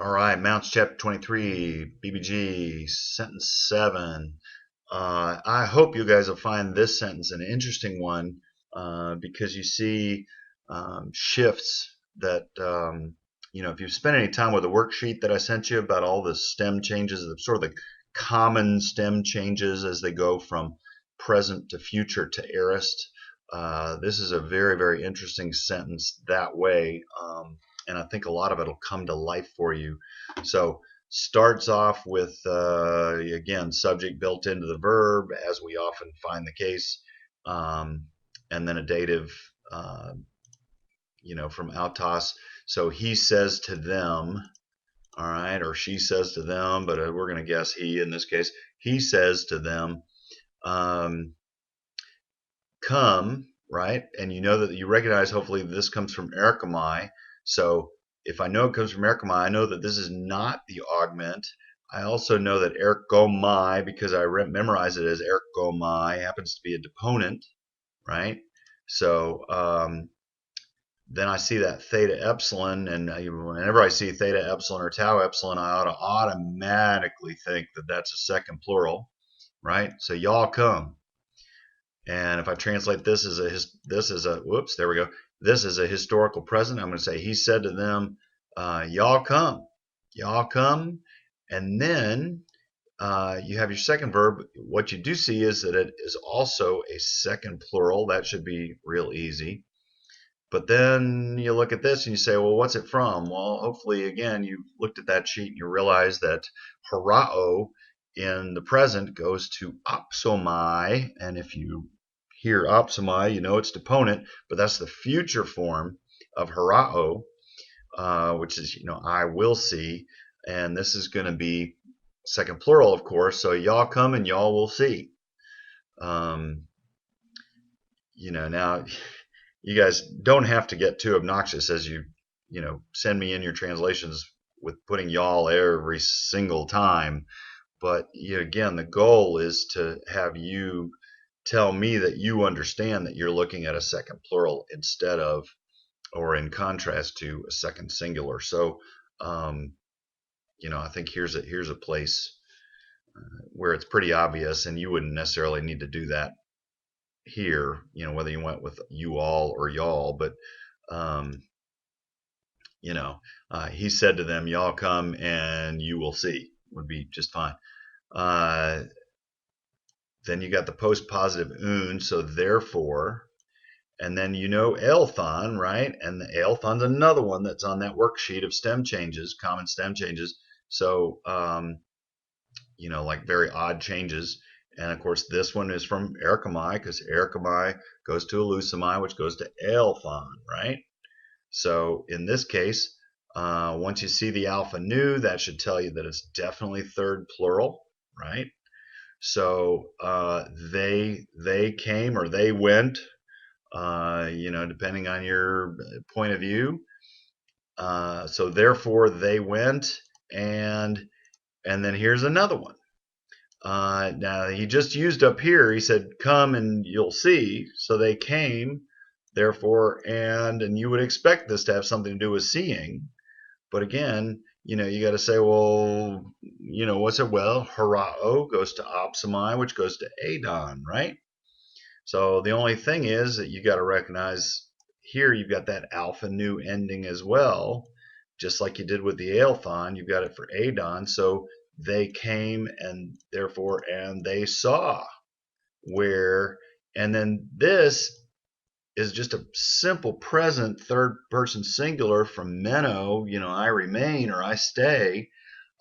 All right, Mounce chapter 23, BBG, sentence 7. I hope you guys will find this sentence an interesting one because you see shifts that, if you've spent any time with the worksheet that I sent you about all the stem changes, the sort of the common stem changes as they go from present to future to aorist, this is a very, very interesting sentence that way. And I think a lot of it will come to life for you. So starts off with, again, subject built into the verb, as we often find the case, um, and then a dative, uh, from autos. So he says to them, all right, or she says to them, but we're going to guess he in this case. He says to them, um, come, right? And you know that you recognize, hopefully, this comes from Eckman. So if I know it comes from Eckman, I know that this is not the augment. I also know that ergomai, because I memorize it as ergomai, happens to be a deponent, right? So then I see that theta epsilon, and whenever I see theta epsilon or tau epsilon, I ought to automatically think that that's a second plural, right? So y'all come. And if I translate this as whoops, there we go. This is a historical present. I'm going to say he said to them, y'all come, y'all come. And then you have your second verb. What you do see is that it is also a second plural. That should be real easy. But then you look at this and you say, well, what's it from? Well, hopefully, again, you looked at that sheet and you realize that harao in the present goes to opsomai. And if you hear opsomai, you know it's deponent, but that's the future form of harao, which is, I will see. And this is going to be second plural, of course. So y'all come and y'all will see. Um, now you guys don't have to get too obnoxious as you send me in your translations with putting y'all every single time. But again, the goal is to have you tell me that you understand that you're looking at a second plural instead of, or in contrast to, a second singular. So I think here's a place where it's pretty obvious, and you wouldn't necessarily need to do that here, whether you went with you all or y'all, but um, he said to them, y'all come and you will see, would be just fine. Then you got the post positive un, so therefore, and then elthon, right? And the elthon's another one that's on that worksheet of stem changes, common stem changes. So, like very odd changes. And of course, this one is from erkamai, because erkamai goes to elusomai, which goes to elthon, right? So in this case, once you see the alpha nu, that should tell you that it's definitely third plural, right? So they came or they went, depending on your point of view. So therefore they went, and then here's another one. Now he just used up here, he said, come and you'll see. So they came, therefore, and you would expect this to have something to do with seeing. But again, you got to say, well, what's it? Well, harao goes to opsomai, which goes to adon, right? So the only thing is that you got to recognize here you've got that alpha nu ending as well, just like you did with the alethon. You've got it for adon. So they came and therefore and they saw where, and then this is just a simple present third person singular from meno, I remain or I stay.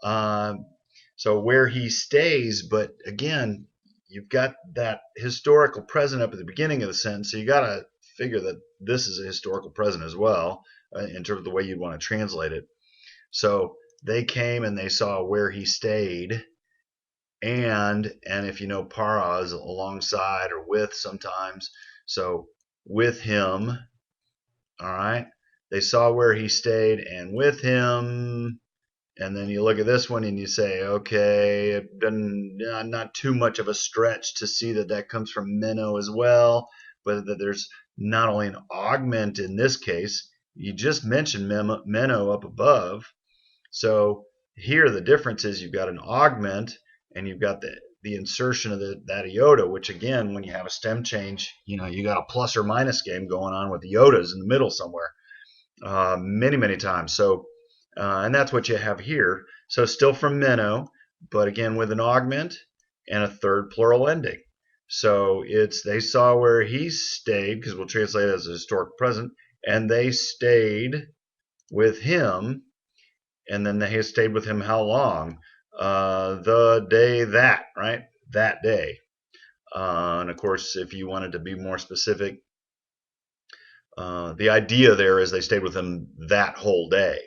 So where he stays, but again, you've got that historical present up at the beginning of the sentence, so you got to figure that this is a historical present as well, in terms of the way you'd want to translate it. So they came and they saw where he stayed, and if para is alongside or with sometimes, so with him, all right, they saw where he stayed and with him. And then you look at this one and you say, okay, it doesn't, not too much of a stretch to see that that comes from meno as well, but that there's not only an augment in this case. You just mentioned meno up above, So here the difference is you've got an augment and you've got the insertion of that iota, which again, when you have a stem change, you got a plus or minus game going on with the iotas in the middle somewhere, many times. So, and that's what you have here. So still from minnow, but again with an augment and a third plural ending. So it's they saw where he stayed, because we'll translate it as a historic present, and they stayed with him. And then they stayed with him how long? The day that, right? That day. And of course, if you wanted to be more specific, the idea there is they stayed with him that whole day.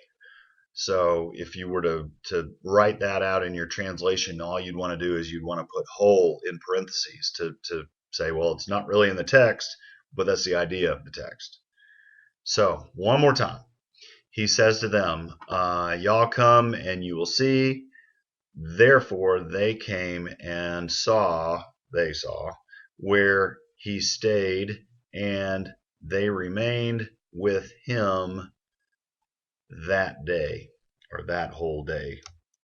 So if you were to write that out in your translation, all you'd want to do is you'd want to put whole in parentheses to say, well, it's not really in the text, but that's the idea of the text. So one more time. He says to them, y'all come and you will see. Therefore they came and they saw where he stayed, and they remained with him that day, or that whole day.